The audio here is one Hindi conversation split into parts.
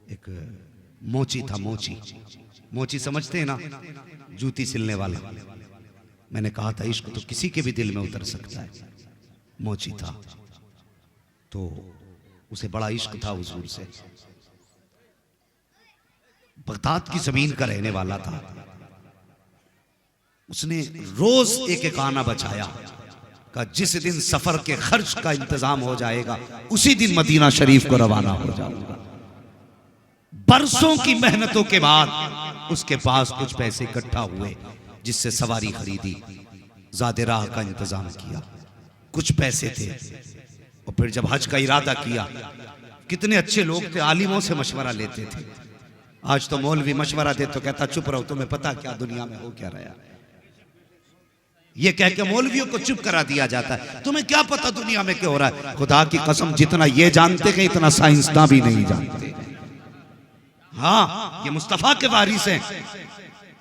एक मोची था, मोची, मोची समझते हैं ना, जूती सिलने वाला। मैंने कहा था इश्क तो किसी के भी दिल में उतर सकता है। मोची था तो उसे बड़ा इश्क था हुजूर से। बगदाद की जमीन का रहने वाला था। उसने रोज एक एक आना बचाया का जिस दिन सफर के खर्च का इंतजाम हो जाएगा उसी दिन मदीना शरीफ को रवाना हो जाऊंगा। बरसों की मेहनतों के बाद उसके पास कुछ पैसे इकट्ठा हुए जिससे सवारी खरीदी, ज़ादे राह का इंतजाम किया, कुछ पैसे थे। और फिर जब हज का इरादा किया, कितने अच्छे लोग थे, आलिमों से मशवरा लेते थे। आज तो मौलवी मशवरा दे तो कहता चुप रहो, तुम्हें पता क्या दुनिया में हो क्या रहा। ये कह के मौलवियों को चुप करा दिया जाता है, तुम्हें क्या पता दुनिया में क्या हो रहा है। खुदा की कसम जितना ये जानते हैं इतना साइंसदान भी नहीं जानते। हाँ, ये मुस्तफा के वारिस हैं,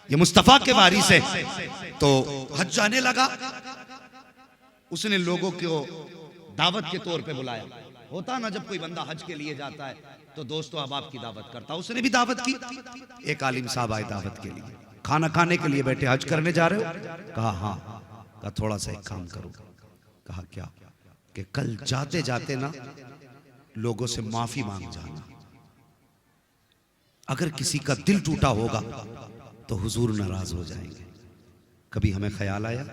ये मुस्तफा के वारिस हैं। तो हज जाने लगा, उसने लोगों को दावत के तौर पे बुलाया। होता ना जब कोई बंदा हज के लिए जाता है तो दोस्तों अहबाब की दावत करता, उसने भी दावत की। एक आलिम साहब आए दावत के लिए, खाना खाने के लिए बैठे, हज करने जा रहे हो? कहा हाँ। कहा थोड़ा सा एक काम करो। कहा क्या? कि कल जाते जाते ना लोगों से माफी मांग जाना। अगर किसी का दिल टूटा होगा तो हुजूर नाराज हो जाएंगे। कभी हमें ख्याल आया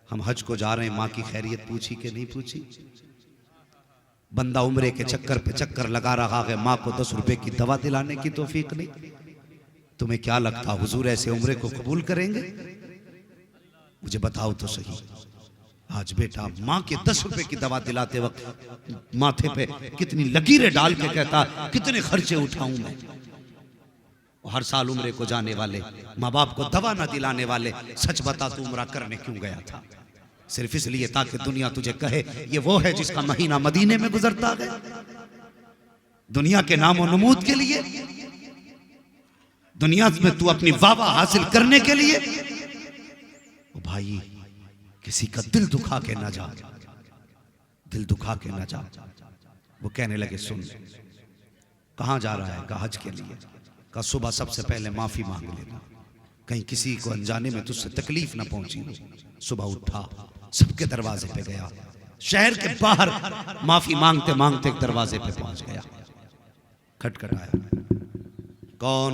हम हज को जा रहे हैं, माँ की खैरियत पूछी कि नहीं पूछी? बंदा उम्रे के चक्कर पे चक्कर लगा रहा है, माँ को 10 रुपए की दवा दिलाने की तौफीक नहीं। तुम्हें क्या लगता हुजूर ऐसे उम्रे को कबूल करेंगे? मुझे बताओ तो सही। आज बेटा माँ के 10 रुपए की दवा दिलाते वक्त माथे पे कितनी लकीरें डाल के कहता कितने खर्चे उठाऊं मैं। हर साल उम्रे को जाने वाले, माँ बाप को दवा ना दिलाने वाले, सच बता तू उम्रा करने क्यों गया था? सिर्फ इसलिए ताकि दुनिया तुझे कहे ये वो है जिसका महीना मदीने में गुजरता है। दुनिया के नामो नमूद के लिए, दुनिया में तू अपनी वाह हासिल करने के लिए। ओ भाई किसी का दिल दुखा के ना जा, दिल दुखा के ना जा। वो कहने लगे सुन कहां जा रहा है? कहा हज के लिए। कहा सुबह सबसे पहले माफी मांग लेना, कहीं किसी को अनजाने में तुझसे तकलीफ ना पहुंची। सुबह उठा, सबके दरवाजे पे गया, शहर के बाहर माफी मांगते मांगते एक दरवाजे पे पहुंच गया। खटखटाया, कौन?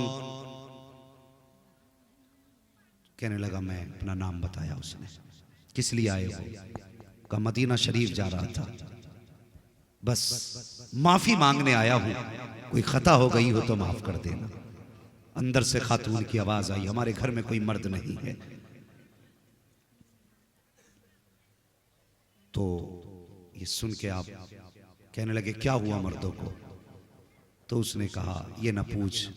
कहने लगा मैं। अपना नाम बताया उसने। किस लिए आए हो? कहा मदीना शरीफ जा रहा था, बस माफी मांगने आया हूं, कोई खता हो गई हो तो माफ कर देना। अंदर से खातून की आवाज आई, हमारे घर में कोई मर्द नहीं है। तो ये सुन के आप कहने लगे क्या हुआ मर्दों को? तो उसने कहा ये ना पूछ,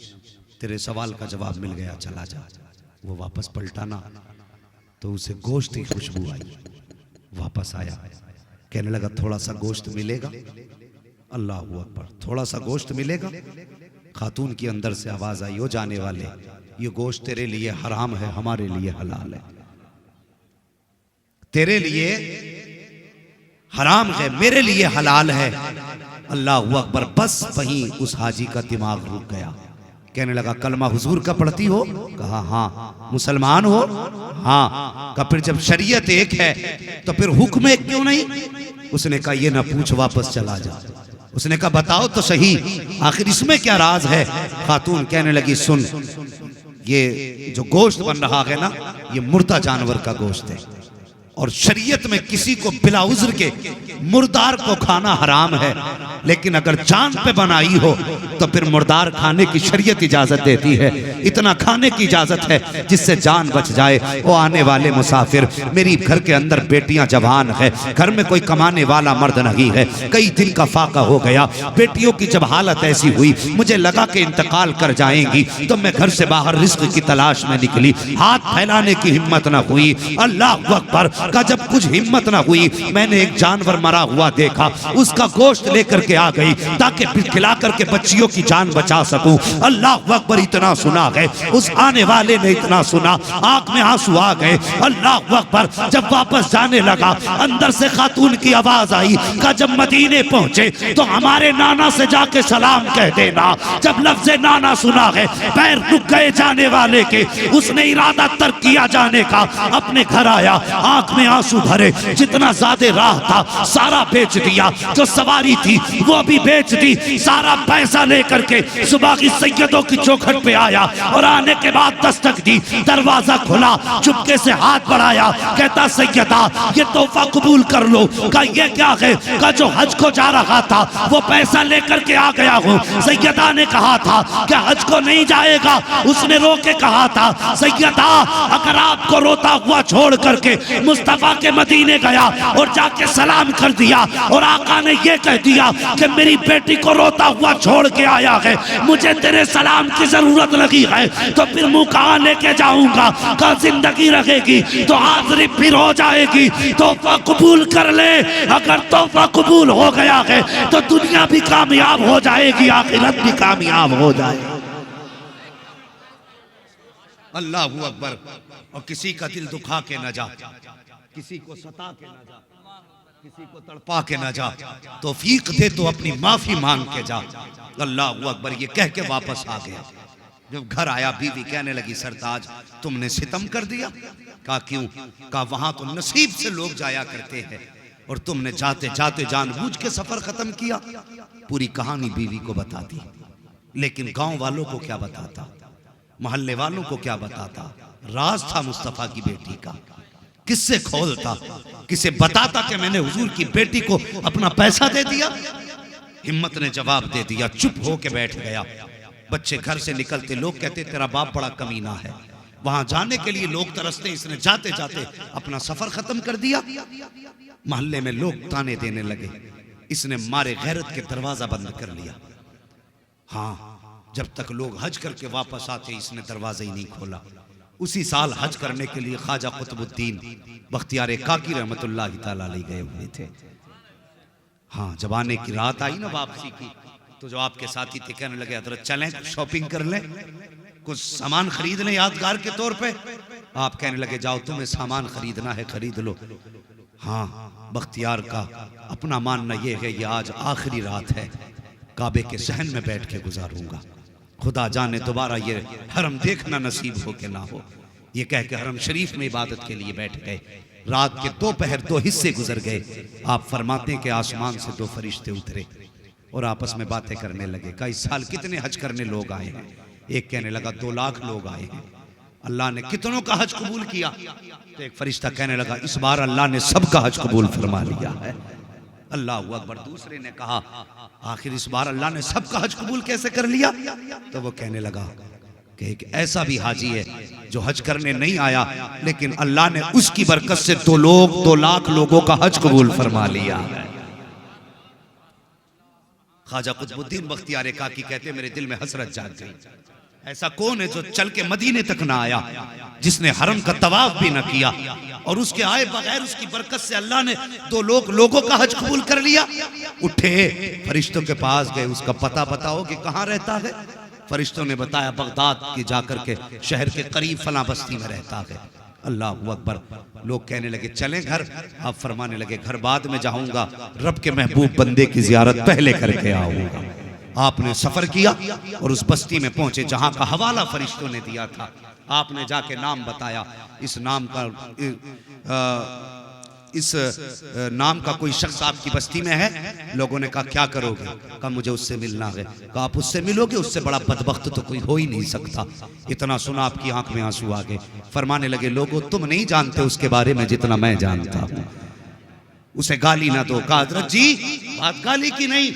तेरे सवाल का जवाब मिल गया, चला जा। वो वापस पलटा ना तो उसे गोश्त की खुशबू आई। वापस आया, कहने लगा थोड़ा सा गोश्त मिलेगा? अल्लाह अकबर, थोड़ा सा गोश्त मिलेगा? खातून की अंदर से आवाज आई, हो जाने वाले ये गोश्त तेरे लिए हराम है, हमारे लिए हलाल है। तेरे लिए हराम है, मेरे लिए हलाल है। अल्लाह अकबर। बस वहीं उस हाजी का दिमाग रुक गया। कहने लगा कलमा हुजूर का पढ़ती हो? कहा हाँ। मुसलमान हो? हाँ। कहा फिर जब शरीयत एक है तो फिर हुक्म एक क्यों नहीं? उसने कहा ये ना पूछ, वापस चला जा। उसने कहा बताओ तो सही आखिर इसमें क्या राज है? खातून कहने लगी सुन, ये जो गोश्त बन रहा है ना ये मुर्दा जानवर का गोश्त है, और शरीयत में किसी को बिला उज्र के मुर्दार को खाना हराम है, लेकिन अगर जान पे बनाई हो तो फिर मुर्दार खाने की शरीयत इजाजत देती है। इतना खाने की इजाजत है जिससे जान बच जाए। वो आने वाले मुसाफिर, मेरी घर के अंदर बेटियां जवान है, घर में कोई कमाने वाला मर्द नहीं है, कई दिन का फाका हो गया। बेटियों की जब हालत ऐसी हुई मुझे लगा कि इंतकाल कर जाएंगी, तो मैं घर से बाहर रिस्क की तलाश में निकली। हाथ फैलाने की हिम्मत न हुई। अल्लाह अकबर, का जब कुछ हिम्मत ना हुई, मैंने एक जानवर मरा हुआ देखा, उसका गोश्त लेकर के आ गई ताकि खिला करके बच्चियों की जान बचा सकूं। अल्लाह अकबर, इतना सुना है। उस आने वाले ने इतना सुना, आंख में आंसू आ गए। अल्लाह अकबर, जब वापस जाने लगा, अंदर से खातून की आवाज आई का जब मदीने पहुंचे तो हमारे नाना से जाके सलाम कह देना। जब लफ्ज़ नाना सुना है, पैर रुक गए जाने वाले के। उसने इरादा तर्क किया जाने का, अपने घर आया, आंख में आंसू भरे। जितना ज्यादा राह था सारा बेच दिया, जो सवारी थी वो भी बेच दी, सारा पैसा लेकर के सुबह की सैयदों की चौखट पे आया और आने के बाद दस्तक दी। दरवाजा खुला, चुपके से हाथ बढ़ाया, कहता सैयदा ये तोहफा कबूल कर लो। का ये क्या है? का जो हज को जा रहा था वो पैसा लेकर के आ गया हूँ। सैयदा ने कहा था कि हज को नहीं जाएगा, उसने रो के कहा था सैयदा अगर आपको रोता हुआ छोड़ करके मुस्तफा के मदीने गया और जाके सलाम कर दिया और आका ने ये कह दिया कि मेरी बेटी को रोता हुआ छोड़ के आया है, मुझे तेरे सलाम की जरूरत लगी है, तो फिर मुंह कहाँ लेके जाऊंगा? का जिंदगी रहेगी तो हाजिरी फिर हो जाएगी। तोहफा कबूल कर ले, अगर तोहफा कबूल हो गया है तो दुनिया भी कामयाब हो जाएगी, आखिरत भी कामयाब हो जाएगी। अल्लाह अकबर। और किसी का दिल दुखा के न जा, किसी को सता के न जा, किसी को तड़पा के न जा, तौफीक दे तो अपनी माफी मांग के जा। अल्लाह अकबर, ये कह के वापस आ गया। जब घर आया बीवी कहने लगी सरताज तुमने सितम कर दिया। कहा क्यों? कहा वहां तो नसीब से लोग जाया करते हैं और तुमने जाते जाते जानबूझ के सफर खत्म किया। पूरी कहानी बीवी को बता दी, लेकिन गांव वालों को क्या बताता, मोहल्ले वालों को क्या बताता? राज था मुस्तफा की बेटी का, किससे खोलता, किसे बताता कि मैंने हुजूर की बेटी को अपना पैसा दे दिया? हिम्मत ने जवाब दे दिया, चुप हो के बैठ गया। बच्चे घर से निकलते लोग कहते तेरा बाप बड़ा कमीना है। वहां जाने के लिए लोग तरसते, इसने जाते जाते अपना सफर खत्म कर दिया। मोहल्ले में लोग ताने देने लगे, इसने मारे गैरत के दरवाजा बंद कर लिया। हाँ, जब तक लोग हज करके वापस आते इसने दरवाजा ही नहीं खोला। उसी साल हज करने के लिए ख्वाजा कुतुबुद्दीन बख्तियार काकी रहमतुल्लाह तआला अलैह गए हुए थे। हाँ, जब आने की रात आई ना वापसी की, तो जो आपके साथी थे कहने लगे हजरत चलें शॉपिंग कर लें, कुछ सामान खरीद लें यादगार के तौर पे। आप कहने लगे जाओ, तुम्हें सामान खरीदना है खरीद लो। हाँ, बख्तियार का अपना मानना यह है ये आज आखिरी रात है, काबे के सहन में बैठ के गुजारूंगा, खुदा जाने दोबारा ये हरम देखना नसीब हो के ना हो। ये कह के हरम शरीफ में इबादत के लिए बैठ गए। रात के दोपहर 2 हिस्से गुजर गए। आप फरमाते हैं कि आसमान से 2 फरिश्ते उतरे और आपस में बातें करने लगे। का इस साल कितने हज करने लोग आए हैं? एक कहने लगा 2 लाख लोग आए हैं। अल्लाह ने कितनों का हज कबूल किया? तो एक फरिश्ता कहने लगा इस बार अल्लाह ने सबका हज कबूल फरमा लिया है। अल्लाह अकबर। दूसरे ने कहा आखिर इस बार अल्लाह ने सबका हज कबूल कैसे कर लिया? तो वो कहने लगा कि एक ऐसा भी हाजी है जो हज करने नहीं आया, लेकिन अल्लाह ने उसकी बरकत से 2 लाख लोगों का हज कबूल फरमा लिया है। ख्वाजा कुतुबुद्दीन बख्तियार काकी कहते मेरे दिल में हसरत जाग गई। ऐसा कौन है जो चल के मदीने तक ना आया, जिसने हरम का तवाफ भी ना किया, और उसके आए बगैर उसकी बरकत से अल्लाह ने 2 लोगों का हज कबूल कर लिया। उठे फरिश्तों के पास गए, उसका पता बताओ कि कहाँ रहता है? फरिश्तों ने बताया बगदाद की जाकर के शहर के करीब फला बस्ती में रहता है। अल्लाह अकबर। लोग कहने लगे चलें घर। आप फरमाने लगे घर बाद में जाऊंगा, रब के महबूब बंदे की जियारत पहले करके आऊंगा। आपने सफर किया और उस बस्ती में पहुंचे जहां का हवाला फरिश्तों ने दिया था। आपने जाके नाम बताया, इस नाम का कोई शख्स आपकी बस्ती में है। लोगों ने कहा क्या करोगे? कहा मुझे उससे मिलना है। कहा आप उससे मिलोगे? उससे बड़ा बदबख्त तो कोई हो ही नहीं सकता। इतना सुना आपकी आंख में आंसू आ गए। फरमाने लगे लोगों तुम नहीं जानते उसके बारे में जितना मैं जानता हूं। उसे गाली ना दो। कहा हजरत जी बात गाली की नहीं,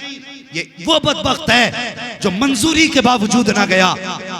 ये वो बदबख्त है जो मंजूरी के बावजूद ना गया,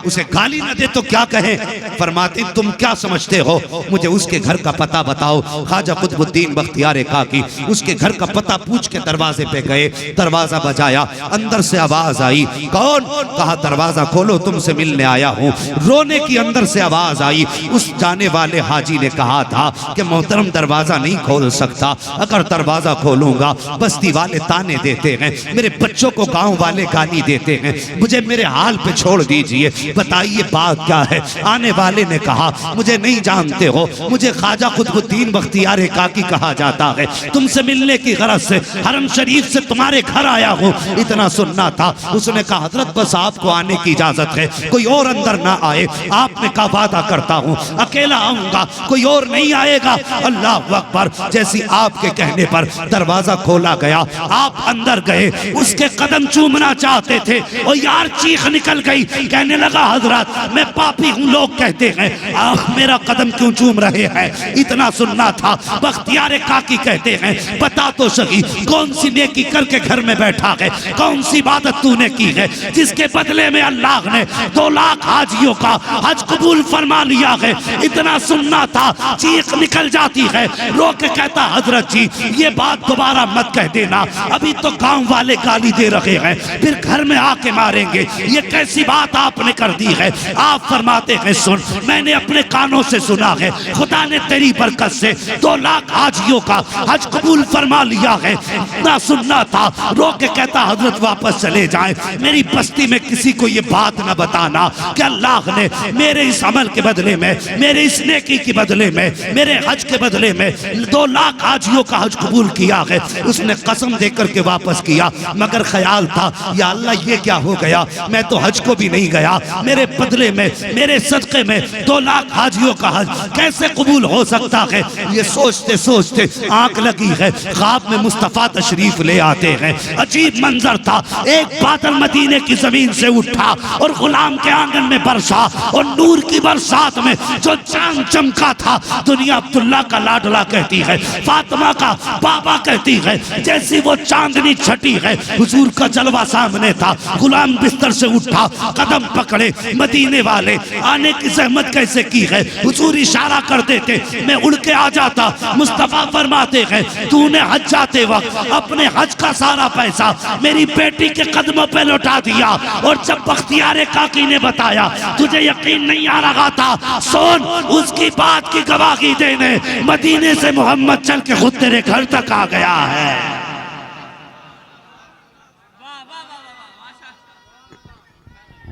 उसे गाली न दे तो क्या कहे। फरमाते तुम क्या समझते हो, मुझे उसके घर का पता बताओ। ख्वाजा कुतुबुद्दीन बख्तियार काकी उसके घर का पता पूछ के दरवाजे पे गए। दरवाजा बजाया, अंदर से आवाज आई। कौन? कहा दरवाजा खोलो, तुमसे मिलने आया हूँ। रोने की अंदर से आवाज आई। उस जाने वाले हाजी ने कहा था कि मोहतरम दरवाजा नहीं खोल सकता, अगर दरवाजा खोलूंगा बस्ती वाले ताने देते हैं, मेरे बच्चों को गांव वाले गाली देते हैं, मुझे मेरे हाल पे छोड़ दीजिए, बताइए बात क्या है। आने वाले ने कहा मुझे नहीं जानते हो, मुझे ख्वाजा कुतुबुद्दीन बख्तियार काकी कहा जाता है, तुमसे मिलने की गरज से हरम शरीफ से तुम्हारे घर आया हूँ। इतना सुनना था। उसने कहा हजरत बस आपको आने की इजाजत है, कोई और अंदर ना आए। आपने कहा वादा करता हूँ अकेला आऊंगा, कोई और नहीं आएगा। अल्लाह अकबर। जैसी आपके कहने पर दरवाजा खोला गया, आप अंदर गए, उसके कदम चूमना चाहते थे और यार चीख निकल गई। कहने लगा हजरत मैं पापी हूँ, लोग कहते हैं आह मेरा कदम क्यों चूम रहे हैं। इतना सुनना था। बख्तियार काकी कहते हैं बता तो सही कौन सी नेकी करके घर में बैठा है, कौन सी इबादत तूने की है जिसके बदले में अल्लाह ने 2 लाख हाजियों का हज कबूल फरमा लिया है। इतना सुनना था। चीख निकल जाती है। रो के कहता हजरत जी ये बात दोबारा मत कह देना, अभी तो गांव वाले गाली दे रहे हैं, फिर घर में आके मारेंगे, ये कैसी बात आपने कर दी है। आप फरमाते हैं सुन, मैंने अपने कानों से सुना है, खुदा ने तेरी बरकत से 2 लाख हाजियों का हज कबूल फरमा लिया है। ना सुनना था। रो के कहता हजरत वापस चले जाएं, मेरी बस्ती में किसी को ये बात ना बताना कि अल्लाह ने मेरे इस अमल के बदले में, मेरे इस नेकी के बदले में, मेरे हज के बदले में 2 लाख हाजियों का हज कबूल किया है। उसने कसम देकर के वापस किया, मगर ख्याल था या अल्लाह ये क्या हो गया, मैं तो हज को भी नहीं गया, मेरे बदले में, मेरे सदक़े में 2 लाख हाजियों का हज कैसे कबूल हो सकता है। ये सोचते सोचते आंख लगी है। ख्वाब में मुस्तफ़ा तशरीफ ले आते हैं। अजीब मंजर था। एक बादल मदीने की जमीन से उठा और गुलाम के आंगन में बरसा और नूर की बरसात में जो चांद चमका था, दुनिया अब्दुल्ला का लाडला कहती है, फातिमा का बाबा कहती है। जैसी वो चांदनी छटी है, हुजूर का जलवा सामने था। गुलाम बिस्तर से उठा, कदम पकड़े, मदीने वाले आने की जहमत कैसे की है। हुजूर इशारा कर देते, मैं उड़ के आ जाता। मुस्तफा फरमाते हैं तूने हज जाते वक्त अपने हज का सारा पैसा मेरी बेटी के कदमों पे लौटा दिया, और जब बख्तियार काकी ने बताया तुझे यकीन नहीं आ रहा था, सोन उसकी बात की गवाही देने मदीने से मोहम्मद चल के खुद तेरे घर तक आ गया है।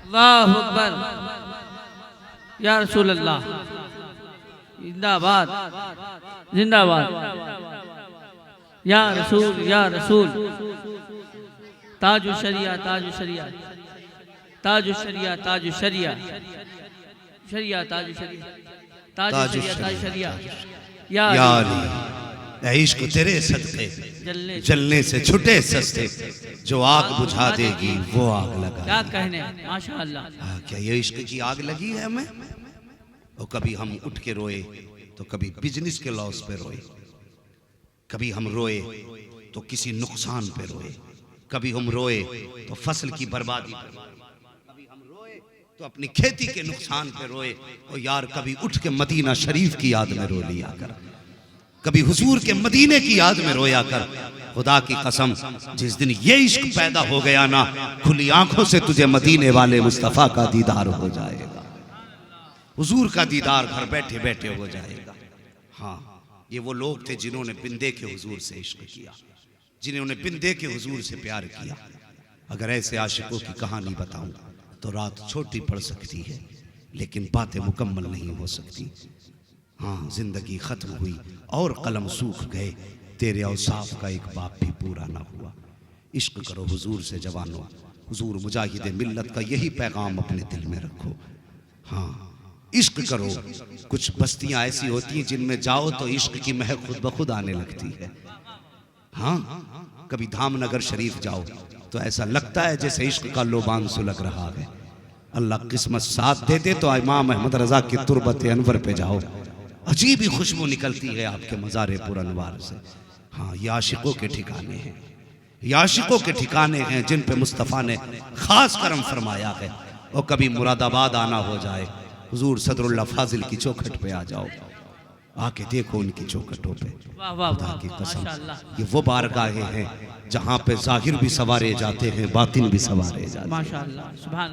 अल्लाहु अकबर या रसूल अल्लाह, जिंदाबाद जिंदाबाद या रसूल। ताजु शरिया ताजु शरिया ताजु शरिया ताजु शरिया शरिया ताजु शरिया ताजु शरिया ताजु शरिया या इश्क तेरे सदके जलने से छुटे सस्ते, जो आग बुझा देगी वो आग लगा। क्या कहने माशाअल्लाह। क्या ये इश्क की आग लगी है हमें। और कभी हम उठ के रोए तो कभी बिजनेस के लॉस पे रोए, कभी हम रोए तो किसी नुकसान पे रोए, कभी हम रोए तो फसल की बर्बादी पे, कभी हम रोए तो अपनी खेती के नुकसान पे रोए। और यार कभी उठ के मदीना शरीफ की याद में रो लिया कर, कभी हुजूर के मदीने की याद में रोया कर। खुदा की कसम जिस दिन ये इश्क पैदा हो गया ना, खुली आंखों से तुझे मदीने वाले मुस्तफ़ा का दीदार हो जाएगा, हुजूर का दीदार घर बैठे बैठे हो जाएगा। हाँ, ये वो लोग थे जिन्होंने बिंदे के हुजूर से इश्क किया, जिन्होंने बिंदे के हुजूर से प्यार किया। अगर ऐसे आशिकों की कहानी बताऊं तो रात छोटी पड़ सकती है, लेकिन बातें मुकम्मल नहीं हो सकती। हाँ, जिंदगी खत्म हुई और कलम सूख गए, तेरे औसाफ का एक बाप भी पूरा ना हुआ। इश्क करो हुजूर से जवानों, हुजूर मुजाहिद मिल्लत का यही पैगाम अपने दिल में रखो। हाँ, इश्क करो। कुछ बस्तियां ऐसी होती हैं जिनमें जाओ तो इश्क की महक खुद ब खुद आने लगती है। हाँ, कभी धामनगर शरीफ जाओ तो ऐसा लगता है जैसे इश्क का लोबान सुलग रहा है। अल्लाह किस्मत साथ दे दे तो इमाम अहमद रजा की तुरबत अनवर पे जाओ, अजीब ही खुशबू निकलती है आपके मज़ारे पुरअनवार से। हाँ, ये आशिकों के ठिकाने हैं, ये आशिकों के ठिकाने हैं जिन पे मुस्तफ़ा ने खास करम फरमाया है। और कभी मुरादाबाद आना हो जाए, हुजूर सदरुल्लाह फाजिल की चौखट पे आ जाओ, आके देखो उनकी चौखटों पे। वाह वाह खुदा वाह की कसम, माशाअल्लाह ये वो बारगाहें हैं जहाँ पे जाहिर भी सवारे जाते हैं, बातिन भी सवारे जाते हैं। माशाअल्लाह सुभान